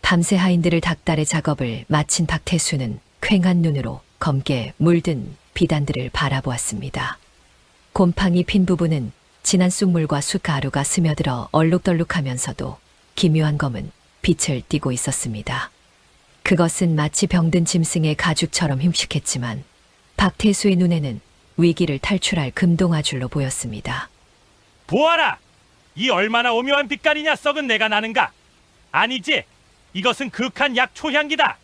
밤새 하인들을 닥달의 작업을 마친 박태수는 퀭한 눈으로 검게 물든 비단들을 바라보았습니다. 곰팡이 핀 부분은 진한 쑥물과 숯가루가 스며들어 얼룩덜룩하면서도 기묘한 검은 빛을 띠고 있었습니다. 그것은 마치 병든 짐승의 가죽처럼 흉측했지만 박태수의 눈에는 위기를 탈출할 금동아줄로 보였습니다. 보아라! 이 얼마나 오묘한 빛깔이냐. 썩은 내가 나는가? 아니지. 이것은 극한 약초향기다.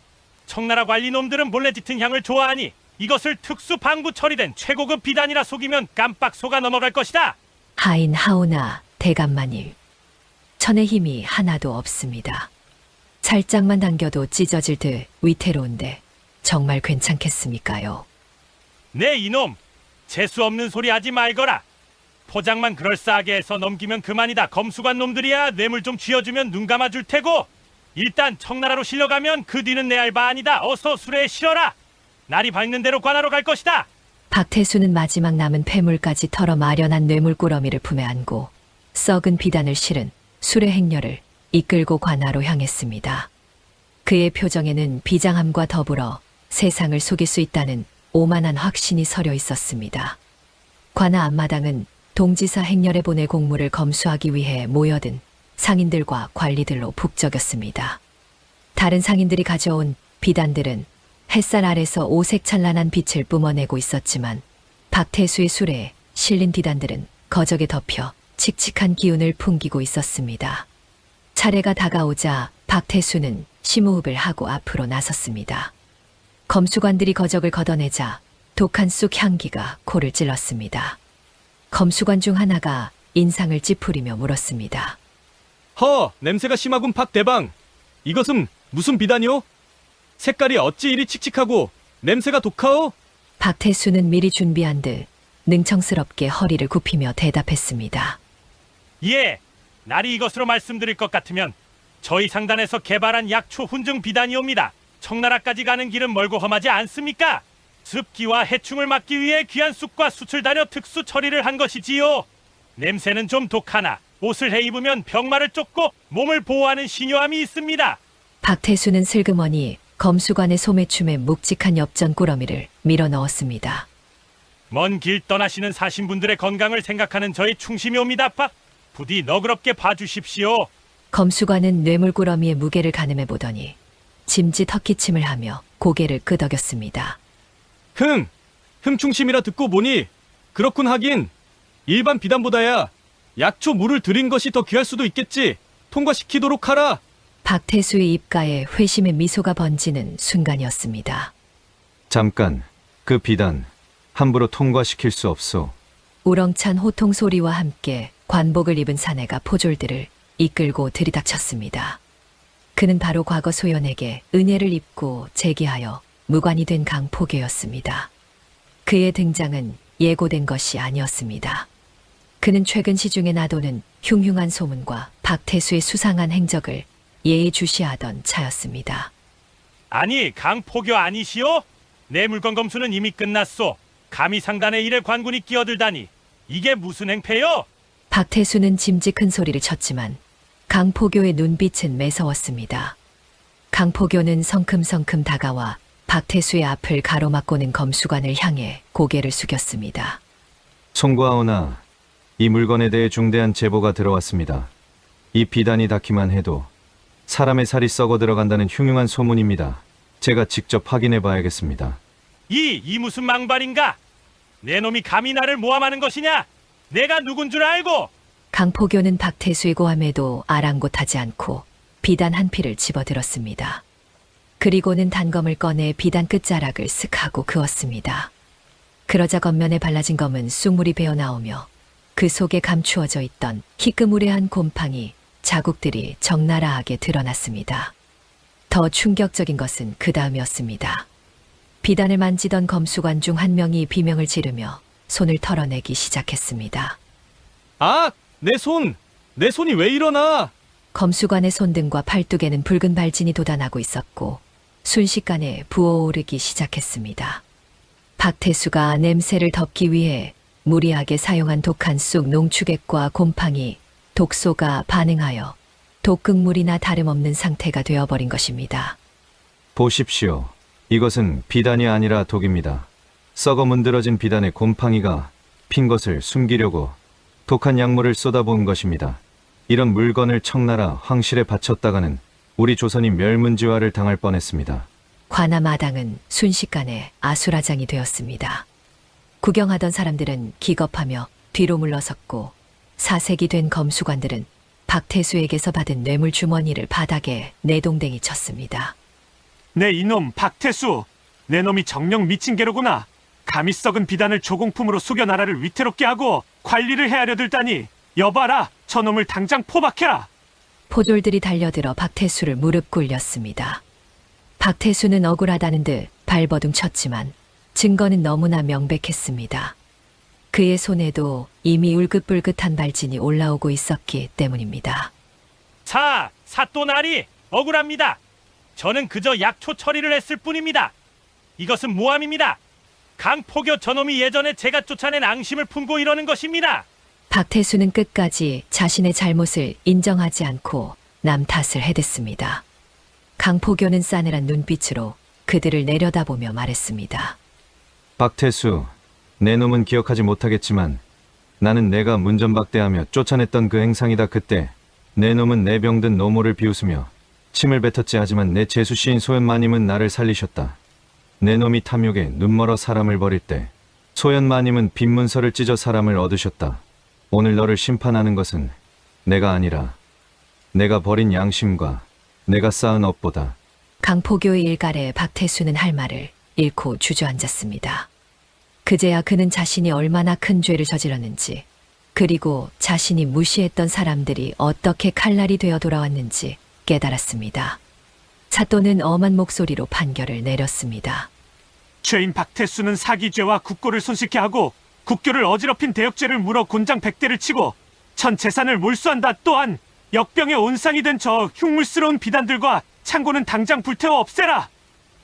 청나라 관리놈들은 몰래 짙은 향을 좋아하니 이것을 특수 방부 처리된 최고급 비단이라 속이면 깜빡 속아 넘어갈 것이다. 하인 하오나 대감마님, 천의 힘이 하나도 없습니다. 살짝만 당겨도 찢어질 듯 위태로운데 정말 괜찮겠습니까요? 네 이놈, 재수 없는 소리 하지 말거라. 포장만 그럴싸하게 해서 넘기면 그만이다. 검수관 놈들이야 뇌물 좀 쥐어주면 눈 감아줄 테고. 일단 청나라로 실려가면 그 뒤는 내 알바 아니다. 어서 수레에 실어라. 날이 밝는 대로 관하러 갈 것이다. 박태수는 마지막 남은 폐물까지 털어 마련한 뇌물꾸러미를 품에 안고 썩은 비단을 실은 수레 행렬을 이끌고 관하로 향했습니다. 그의 표정에는 비장함과 더불어 세상을 속일 수 있다는 오만한 확신이 서려 있었습니다. 관하 앞마당은 동지사 행렬에 보낼 공물을 검수하기 위해 모여든 상인들과 관리들로 북적였습니다. 다른 상인들이 가져온 비단들은 햇살 아래서 오색 찬란한 빛을 뿜어내고 있었지만 박태수의 술에 실린 비단들은 거적에 덮여 칙칙한 기운을 풍기고 있었습니다. 차례가 다가오자 박태수는 심호흡을 하고 앞으로 나섰습니다. 검수관들이 거적을 걷어내자 독한 쑥 향기가 코를 찔렀습니다. 검수관 중 하나가 인상을 찌푸리며 물었습니다. 허, 냄새가 심하군 박대방. 이것은 무슨 비단이오? 색깔이 어찌 이리 칙칙하고 냄새가 독하오? 박태수는 미리 준비한 듯 능청스럽게 허리를 굽히며 대답했습니다. 예, 날이 이것으로 말씀드릴 것 같으면 저희 상단에서 개발한 약초 훈증 비단이옵니다. 청나라까지 가는 길은 멀고 험하지 않습니까? 습기와 해충을 막기 위해 귀한 쑥과 숯을 다려 특수 처리를 한 것이지요. 냄새는 좀 독하나 옷을 해입으면 병마를 쫓고 몸을 보호하는 신요함이 있습니다. 박태수는 슬그머니 검수관의 소매춤에 묵직한 엽전 꾸러미를 밀어 넣었습니다. 먼 길 떠나시는 사신분들의 건강을 생각하는 저의 충심이옵니다. 부디 너그럽게 봐주십시오. 검수관은 뇌물 꾸러미의 무게를 가늠해 보더니 짐짓 헛기침을 하며 고개를 끄덕였습니다. 흠충심이라 듣고 보니 그렇군 하긴. 일반 비단보다야 약초 물을 들인 것이 더 귀할 수도 있겠지. 통과시키도록 하라. 박태수의 입가에 회심의 미소가 번지는 순간이었습니다. 잠깐, 그 비단 함부로 통과시킬 수 없소. 우렁찬 호통 소리와 함께 관복을 입은 사내가 포졸들을 이끌고 들이닥쳤습니다. 그는 바로 과거 소연에게 은혜를 입고 재기하여 무관이 된 강포교였습니다. 그의 등장은 예고된 것이 아니었습니다. 그는 최근 시중에 나도는 흉흉한 소문과 박태수의 수상한 행적을 예의주시하던 차였습니다. 아니, 강포교 아니시오? 내 물건 검수는 이미 끝났소. 감히 상단의 일에 관군이 끼어들다니. 이게 무슨 행패요? 박태수는 짐짓 큰 소리를 쳤지만 강포교의 눈빛은 매서웠습니다. 강포교는 성큼성큼 다가와 박태수의 앞을 가로막고는 검수관을 향해 고개를 숙였습니다. 송구하오나, 이 물건에 대해 중대한 제보가 들어왔습니다. 이 비단이 닿기만 해도 사람의 살이 썩어 들어간다는 흉흉한 소문입니다. 제가 직접 확인해 봐야겠습니다. 이 무슨 망발인가? 내 놈이 감히 나를 모함하는 것이냐? 내가 누군 줄 알고? 강포교는 박태수의 고함에도 아랑곳하지 않고 비단 한 피를 집어들었습니다. 그리고는 단검을 꺼내 비단 끝자락을 쓱 하고 그었습니다. 그러자 겉면에 발라진 검은 쑥물이 배어나오며 그 속에 감추어져 있던 희끄무레한 곰팡이 자국들이 적나라하게 드러났습니다. 더 충격적인 것은 그 다음이었습니다. 비단을 만지던 검수관 중 한 명이 비명을 지르며 손을 털어내기 시작했습니다. 아, 내 손이 왜 이러나? 검수관의 손등과 팔뚝에는 붉은 발진이 돋아나고 있었고 순식간에 부어오르기 시작했습니다. 박태수가 냄새를 덮기 위해 무리하게 사용한 독한 쑥 농축액과 곰팡이, 독소가 반응하여 독극물이나 다름없는 상태가 되어버린 것입니다. 보십시오. 이것은 비단이 아니라 독입니다. 썩어 문드러진 비단에 곰팡이가 핀 것을 숨기려고 독한 약물을 쏟아부은 것입니다. 이런 물건을 청나라 황실에 바쳤다가는 우리 조선이 멸문지화를 당할 뻔했습니다. 관아 마당은 순식간에 아수라장이 되었습니다. 구경하던 사람들은 기겁하며 뒤로 물러섰고 사색이 된 검수관들은 박태수에게서 받은 뇌물 주머니를 바닥에 내동댕이 쳤습니다. 내 이놈 박태수, 내 놈이 정녕 미친 개로구나. 감히 썩은 비단을 조공품으로 속여 나라를 위태롭게 하고 관리를 헤아려 들다니. 여봐라, 저놈을 당장 포박해라. 포졸들이 달려들어 박태수를 무릎 꿇렸습니다. 박태수는 억울하다는 듯 발버둥 쳤지만 증거는 너무나 명백했습니다. 그의 손에도 이미 울긋불긋한 발진이 올라오고 있었기 때문입니다. 사또나리 억울합니다. 저는 그저 약초 처리를 했을 뿐입니다. 이것은 모함입니다. 강포교 저놈이 예전에 제가 쫓아낸 앙심을 품고 이러는 것입니다. 박태수는 끝까지 자신의 잘못을 인정하지 않고 남 탓을 해댔습니다. 강포교는 싸늘한 눈빛으로 그들을 내려다보며 말했습니다. 박태수, 내 놈은 기억하지 못하겠지만 나는 내가 문전박대하며 쫓아냈던 그 행상이다. 그때 내 놈은 내 병든 노모를 비웃으며 침을 뱉었지. 하지만 내 제수씨인 소연마님은 나를 살리셨다. 내 놈이 탐욕에 눈멀어 사람을 버릴 때 소연 마님은 빈 문서를 찢어 사람을 얻으셨다. 오늘 너를 심판하는 것은 내가 아니라 내가 버린 양심과 내가 쌓은 업보다. 강포교의 일갈에 박태수는 할 말을 잃고 주저앉았습니다. 그제야 그는 자신이 얼마나 큰 죄를 저질렀는지, 그리고 자신이 무시했던 사람들이 어떻게 칼날이 되어 돌아왔는지 깨달았습니다. 사또는 엄한 목소리로 판결을 내렸습니다. 죄인 박태수는 사기죄와 국고를 손쉽게 하고 국교를 어지럽힌 대역죄를 물어 곤장 100대를 치고 전 재산을 몰수한다. 또한 역병의 온상이 된 저 흉물스러운 비단들과 창고는 당장 불태워 없애라.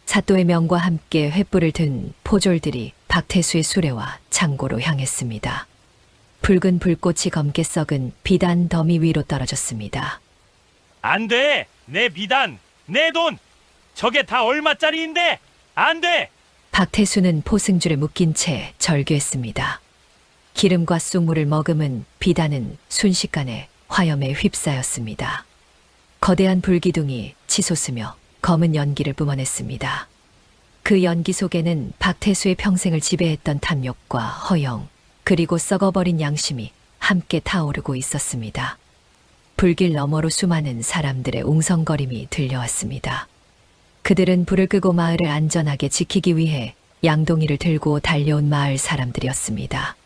사또의 명과 함께 횃불을 든 포졸들이 박태수의 수레와 창고로 향했습니다. 붉은 불꽃이 검게 썩은 비단 더미 위로 떨어졌습니다. 안 돼! 내 비단, 내 돈! 저게 다 얼마짜리인데! 안 돼! 박태수는 포승줄에 묶인 채 절규했습니다. 기름과 쑥물을 머금은 비단은 순식간에 화염에 휩싸였습니다. 거대한 불기둥이 치솟으며 검은 연기를 뿜어냈습니다. 그 연기 속에는 박태수의 평생을 지배했던 탐욕과 허영, 그리고 썩어버린 양심이 함께 타오르고 있었습니다. 불길 너머로 수많은 사람들의 웅성거림이 들려왔습니다. 그들은 불을 끄고 마을을 안전하게 지키기 위해 양동이를 들고 달려온 마을 사람들이었습니다.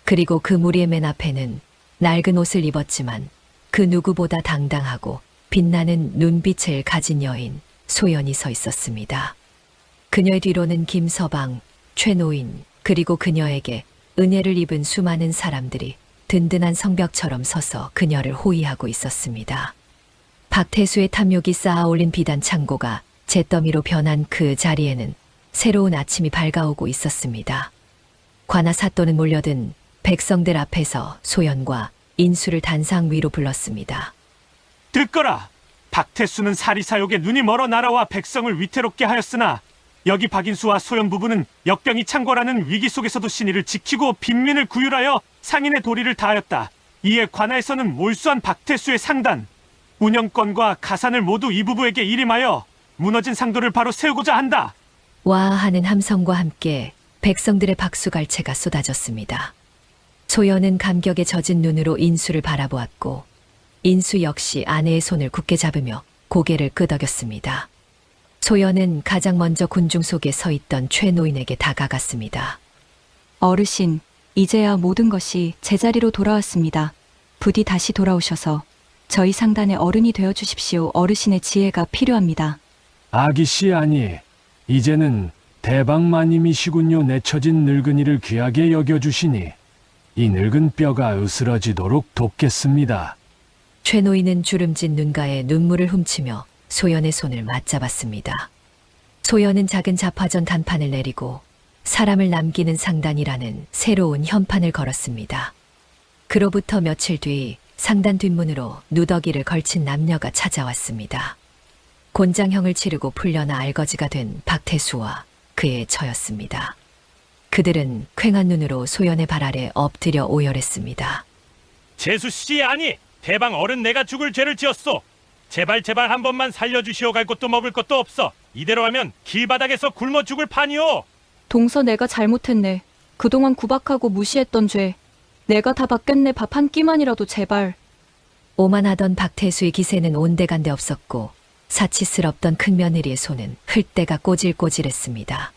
그리고 그 무리의 맨 앞에는 낡은 옷을 입었지만 그 누구보다 당당하고 빛나는 눈빛을 가진 여인 소연이 서 있었습니다. 그녀의 뒤로는 김서방, 최노인, 그리고 그녀에게 은혜를 입은 수많은 사람들이 든든한 성벽처럼 서서 그녀를 호위하고 있었습니다. 박태수의 탐욕이 쌓아올린 비단 창고가 잿더미로 변한 그 자리에는 새로운 아침이 밝아오고 있었습니다. 관아 사또는 몰려든 백성들 앞에서 소연과 인수를 단상 위로 불렀습니다. 듣거라. 박태수는 사리사욕에 눈이 멀어 나라와 백성을 위태롭게 하였으나 여기 박인수와 소연 부부는 역병이 창궐하는 위기 속에서도 신의를 지키고 빈민을 구휼하여 상인의 도리를 다하였다. 이에 관아에서는 몰수한 박태수의 상단, 운영권과 가산을 모두 이 부부에게 일임하여 무너진 상도를 바로 세우고자 한다. 와 하는 함성과 함께 백성들의 박수갈채가 쏟아졌습니다. 소연은 감격에 젖은 눈으로 인수를 바라보았고 인수 역시 아내의 손을 굳게 잡으며 고개를 끄덕였습니다. 소연은 가장 먼저 군중 속에 서 있던 최노인에게 다가갔습니다. 어르신, 이제야 모든 것이 제자리로 돌아왔습니다. 부디 다시 돌아오셔서 저희 상단의 어른이 되어 주십시오. 어르신의 지혜가 필요합니다. 아기씨 아니, 이제는 대방마님이시군요. 내처진 늙은이를 귀하게 여겨주시니 이 늙은 뼈가 으스러지도록 돕겠습니다. 최노인은 주름진 눈가에 눈물을 훔치며 소연의 손을 맞잡았습니다. 소연은 작은 자파전 단판을 내리고 사람을 남기는 상단이라는 새로운 현판을 걸었습니다. 그로부터 며칠 뒤 상단 뒷문으로 누더기를 걸친 남녀가 찾아왔습니다. 곤장형을 치르고 풀려나 알거지가 된 박태수와 그의 처였습니다. 그들은 퀭한 눈으로 소연의 발 아래 엎드려 오열했습니다. 재수씨 아니 대방 어른 내가 죽을 죄를 지었소. 제발 한 번만 살려주시오. 갈 곳도 먹을 것도 없어. 이대로 하면 길바닥에서 굶어 죽을 판이오. 동서 내가 잘못했네. 그동안 구박하고 무시했던 죄. 내가 다 받겠네. 밥 한 끼만이라도 제발. 오만하던 박태수의 기세는 온데간데 없었고 사치스럽던 큰며느리의 손은 흘대가 꼬질꼬질했습니다.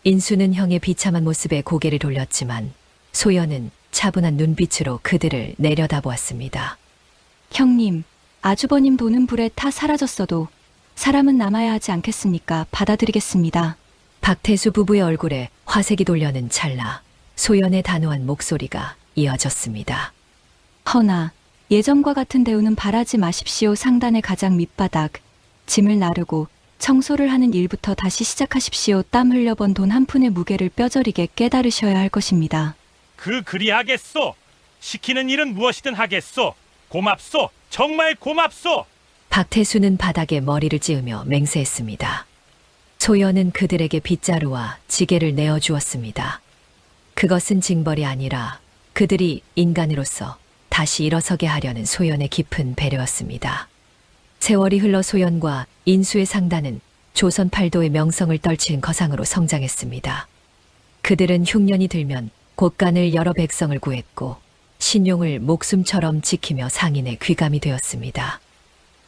인수는 형의 비참한 모습에 고개를 돌렸지만 소연은 차분한 눈빛으로 그들을 내려다보았습니다. 형님, 아주버님 돈은 불에 타 사라졌어도 사람은 남아야 하지 않겠습니까? 받아드리겠습니다. 박태수 부부의 얼굴에 화색이 돌려는 찰나 소연의 단호한 목소리가 이어졌습니다. 허나 예전과 같은 대우는 바라지 마십시오. 상단의 가장 밑바닥, 짐을 나르고 청소를 하는 일부터 다시 시작하십시오. 땀 흘려번 돈 한 푼의 무게를 뼈저리게 깨달으셔야 할 것입니다. 그리하겠소. 시키는 일은 무엇이든 하겠소. 고맙소. 정말 고맙소. 박태수는 바닥에 머리를 찌으며 맹세했습니다. 소연은 그들에게 빗자루와 지게를 내어주었습니다. 그것은 징벌이 아니라 그들이 인간으로서 다시 일어서게 하려는 소연의 깊은 배려였습니다. 세월이 흘러 소연과 인수의 상단은 조선 팔도의 명성을 떨치는 거상으로 성장했습니다. 그들은 흉년이 들면 곳간을 여러 백성을 구했고 신용을 목숨처럼 지키며 상인의 귀감이 되었습니다.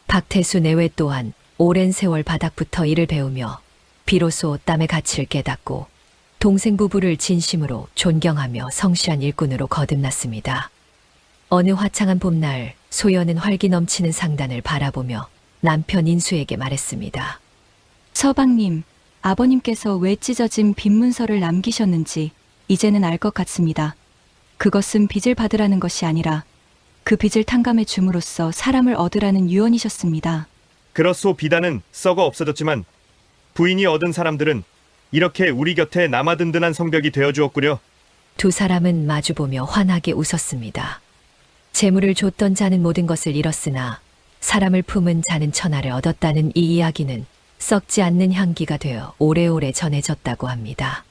박태수 내외 또한 오랜 세월 바닥부터 일을 배우며 비로소 땀의 가치를 깨닫고 동생 부부를 진심으로 존경하며 성실한 일꾼으로 거듭났습니다. 어느 화창한 봄날 소연은 활기 넘치는 상단을 바라보며 남편 인수에게 말했습니다. 서방님, 아버님께서 왜 찢어진 빈 문서를 남기셨는지 이제는 알 것 같습니다. 그것은 빚을 받으라는 것이 아니라 그 빚을 탕감해 줌으로써 사람을 얻으라는 유언이셨습니다. 그렇소. 비단은 썩어 없어졌지만 부인이 얻은 사람들은 이렇게 우리 곁에 남아 든든한 성벽이 되어주었구려. 두 사람은 마주보며 환하게 웃었습니다. 재물을 줬던 자는 모든 것을 잃었으나 사람을 품은 자는 천하를 얻었다는 이 이야기는 썩지 않는 향기가 되어 오래오래 전해졌다고 합니다.